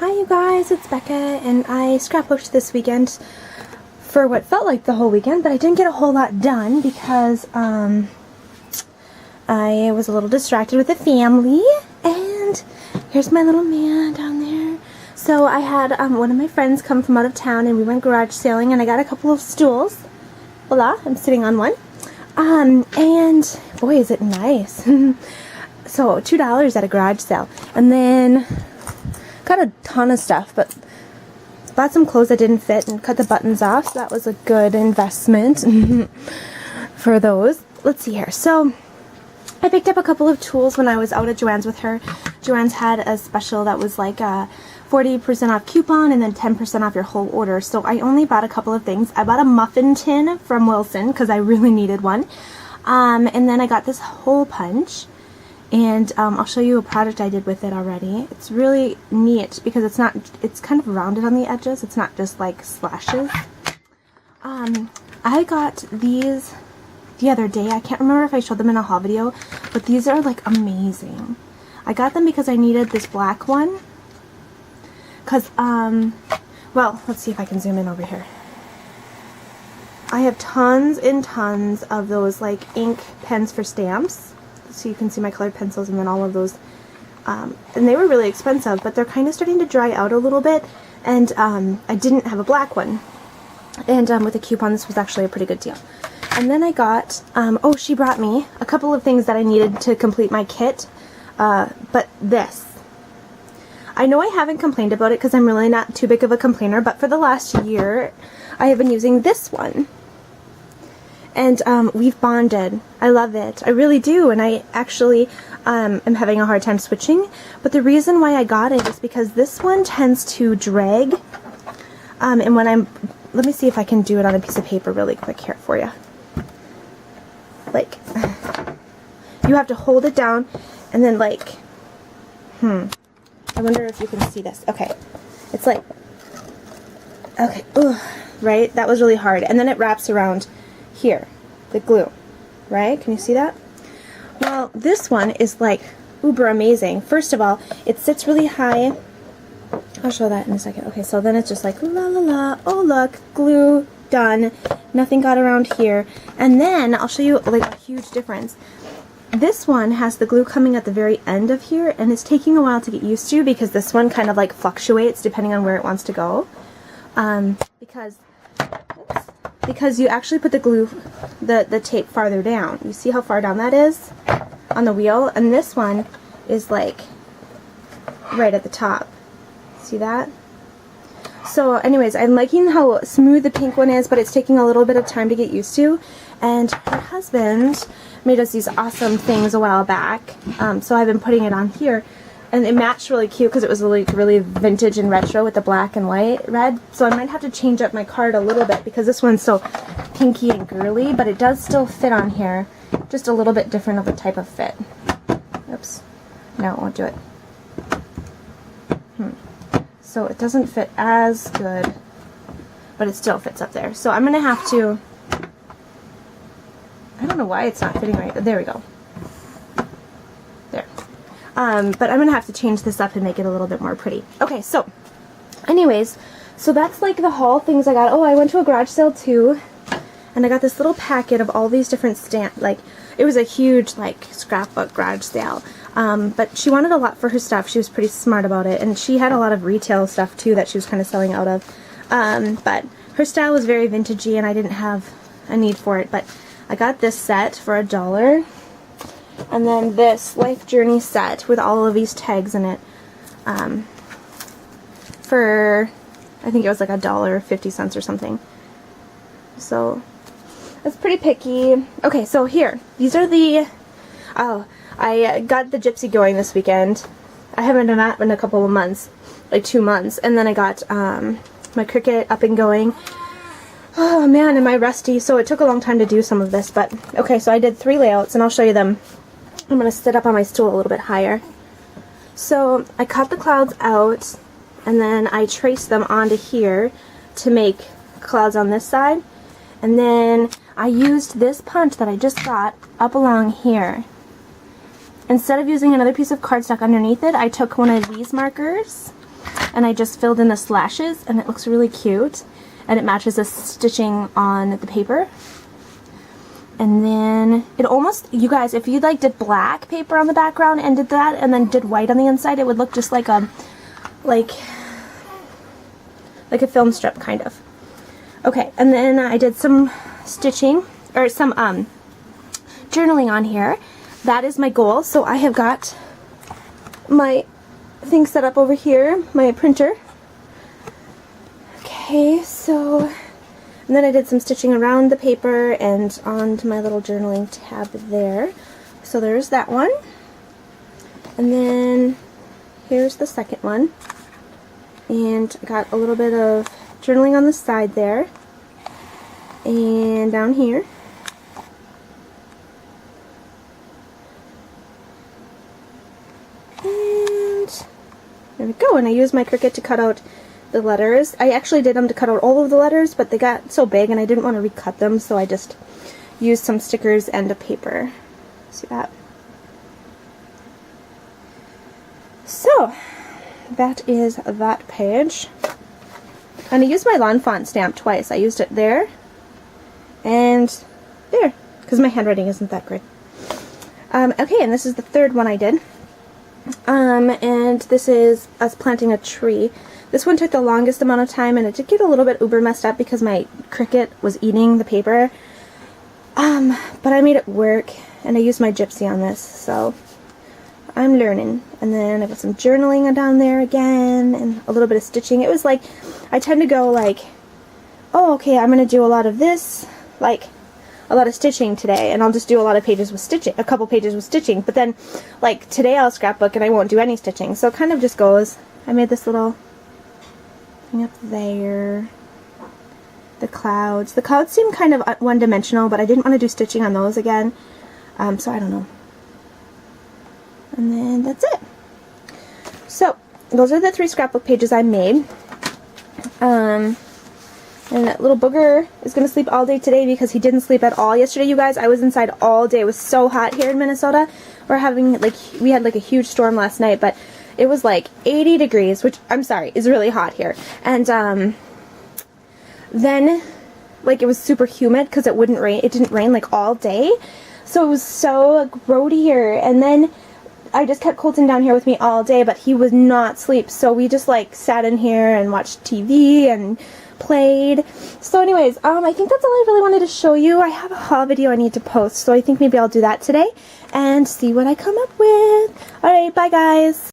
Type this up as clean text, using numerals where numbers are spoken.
Hi you guys, it's Becca, and I scrapbooked this weekend for what felt like the whole weekend, but I didn't get a whole lot done because I was a little distracted with the family, and here's my little man down there. So I had one of my friends come from out of town, and we went garage sailing, and I got a couple of stools. Voila, I'm sitting on one. And boy, is it nice. So $2 at a garage sale, and then got a ton of stuff, but bought some clothes that didn't fit and cut the buttons off, so that was a good investment for those. Let's see here. So I picked up a couple of tools when I was out at Joann's with her. Joann's had a special that was like a 40% off coupon and then 10% off your whole order, so I only bought a couple of things. I bought a muffin tin from Wilson because I really needed one, and then I got this hole punch. And I'll show you a project I did with it already. It's really neat because it's kind of rounded on the edges. It's not just like slashes. I got these the other day. I can't remember if I showed them in a haul video, but these are like amazing. I got them because I needed this black one. Cause well, let's see if I can zoom in over here. I have tons and tons of those like ink pens for stamps. So you can see my colored pencils and then all of those, and they were really expensive, but they're kind of starting to dry out a little bit, and I didn't have a black one, and with a coupon this was actually a pretty good deal. And then I got, oh, she brought me a couple of things that I needed to complete my kit, but this. I know I haven't complained about it because I'm really not too big of a complainer, but for the last year I have been using this one. And we've bonded. I love it. I really do. And I actually am having a hard time switching. But the reason why I got it is because this one tends to drag. And when let me see if I can do it on a piece of paper really quick here for you. Like, you have to hold it down and then like, I wonder if you can see this. Okay. It's like, okay, ugh, right? That was really hard. And then it wraps around here, the glue, right? Can you see that? Well, this one is like uber amazing. First of all, it sits really high. I'll show that in a second. Okay, so then it's just like la la la. Oh look, glue, done. Nothing got around here. And then I'll show you like a huge difference. This one has the glue coming at the very end of here, and it's taking a while to get used to because this one kind of like fluctuates depending on where it wants to go. Because you actually put the glue, the tape farther down. You see how far down that is on the wheel? And this one is like right at the top. See that? So anyways, I'm liking how smooth the pink one is, but it's taking a little bit of time to get used to. And her husband made us these awesome things a while back. So I've been putting it on here. And it matched really cute because it was really vintage and retro with the black and white red. So I might have to change up my card a little bit because this one's so pinky and girly, but it does still fit on here. Just a little bit different of a type of fit. Oops. No, it won't do it. So it doesn't fit as good, but it still fits up there. So I'm going to have to, I don't know why it's not fitting right. There we go. There. But I'm going to have to change this up and make it a little bit more pretty. Okay, so anyways, so that's like the haul things I got. Oh, I went to a garage sale too, and I got this little packet of all these different like, it was a huge like scrapbook garage sale. But she wanted a lot for her stuff. She was pretty smart about it, and she had a lot of retail stuff too that she was kind of selling out of. But her style was very vintagey, and I didn't have a need for it. But I got this set for $1. And then this Life Journey set with all of these tags in it for, I think it was like $1.50 or something. So it's pretty picky. Okay, so here, these are the, oh, I got the Gypsy going this weekend. I haven't done that in a couple of months, like 2 months. And then I got my Cricut up and going. Oh man, am I rusty. So it took a long time to do some of this, but okay, so I did 3 layouts, and I'll show you them. I'm going to sit up on my stool a little bit higher. So I cut the clouds out, and then I traced them onto here to make clouds on this side. And then I used this punch that I just got up along here. Instead of using another piece of cardstock underneath it, I took one of these markers and I just filled in the slashes, and it looks really cute, and it matches the stitching on the paper. And then it almost, you guys, if you like did black paper on the background and did that and then did white on the inside, it would look just like a film strip kind of. Okay, and then I did some stitching or some journaling on here. That is my goal. So I have got my thing set up over here, my printer. Okay, so, and then I did some stitching around the paper and onto my little journaling tab there. So there's that one. And then here's the second one. And I got a little bit of journaling on the side there. And down here. And there we go. And I used my Cricut to cut out the letters. I actually did them to cut out all of the letters, but they got so big and I didn't want to recut them, so I just used some stickers and a paper. See that? So, that is that page. And I used my lawn font stamp twice. I used it there and there, because my handwriting isn't that great. Okay, and this is the third one I did. And this is us planting a tree. This one took the longest amount of time, and it did get a little bit uber messed up because my Cricut was eating the paper. But I made it work, and I used my gypsy on this, so I'm learning. And then I got some journaling down there again, and a little bit of stitching. It was like, I tend to go like, oh, okay, I'm going to do a lot of this, like a lot of stitching today, and I'll just do a lot of pages with stitching, a couple pages with stitching, but then like today I'll scrapbook and I won't do any stitching. So it kind of just goes, I made this little thing up there. The clouds seem kind of one-dimensional, but I didn't want to do stitching on those again, so I don't know. And then that's it. So those are the 3 scrapbook pages I made. And that little booger is going to sleep all day today because he didn't sleep at all yesterday, you guys. I was inside all day. It was so hot here in Minnesota. We had like a huge storm last night, but it was like 80 degrees, which, I'm sorry, is really hot here. And then, like, it was super humid because it wouldn't rain. It didn't rain like all day. So it was so grody here. And then I just kept Colton down here with me all day, but he would not sleep. So we just like sat in here and watched TV and played. So anyways, I think that's all I really wanted to show you. I have a haul video I need to post, so I think maybe I'll do that today and see what I come up with. Alright, bye guys!